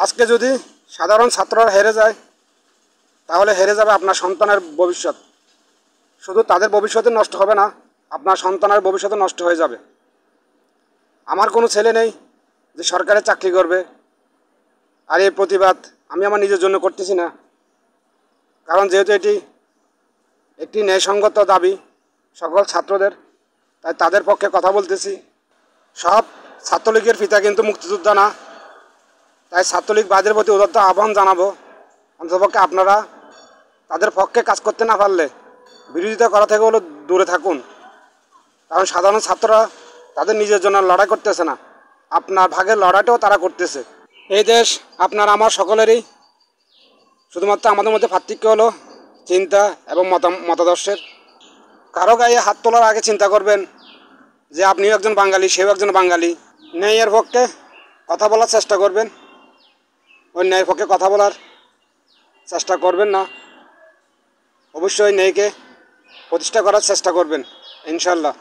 আজকে যদি সাধারণ ছাত্ররা হেরে যায় তাহলে হেরে যাবে আপনার সন্তানের ভবিষ্যৎ। শুধু তাদের ভবিষ্যতে নষ্ট হবে না, আপনার সন্তানের ভবিষ্যতে নষ্ট হয়ে যাবে। আমার কোনো ছেলে নেই যে সরকারি চাকরি করবে, আর এই প্রতিবাদ আমি আমার নিজের জন্য করতেছি না, কারণ যেহেতু এটি একটি ন্যায়সঙ্গত দাবি সকল ছাত্রদের, তাই তাদের পক্ষে কথা বলতেছি। সব ছাত্রলীগের পিতা কিন্তু মুক্তিযোদ্ধা না, তাই ছাত্রলীগ বাদের প্রতি উদাত্ত আহ্বান জানাবো, অন্ততপক্ষে আপনারা তাদের পক্ষে কাজ করতে না পারলে বিরোধিতা করা থেকে হলো দূরে থাকুন। কারণ সাধারণ ছাত্ররা তাদের নিজের জন্য লড়াই করতেছে না, আপনার ভাগের লড়াইটাও তারা করতেছে। এই দেশ আপনার আমার সকলেরই, শুধুমাত্র আমাদের মধ্যে পার্থক্য হলো চিন্তা এবং মতাদর্শের। কারো গায়ে হাত তোলার আগে চিন্তা করবেন যে আপনিও একজন বাঙালি, সেও একজন বাঙালি। ন্যায়ের পক্ষে কথা বলার চেষ্টা করবেন, ওই ন্যায়ের পক্ষে কথা বলার চেষ্টা করবেন না, অবশ্যই ন্যায়কে প্রতিষ্ঠা করার চেষ্টা করবেন ইনশাল্লাহ।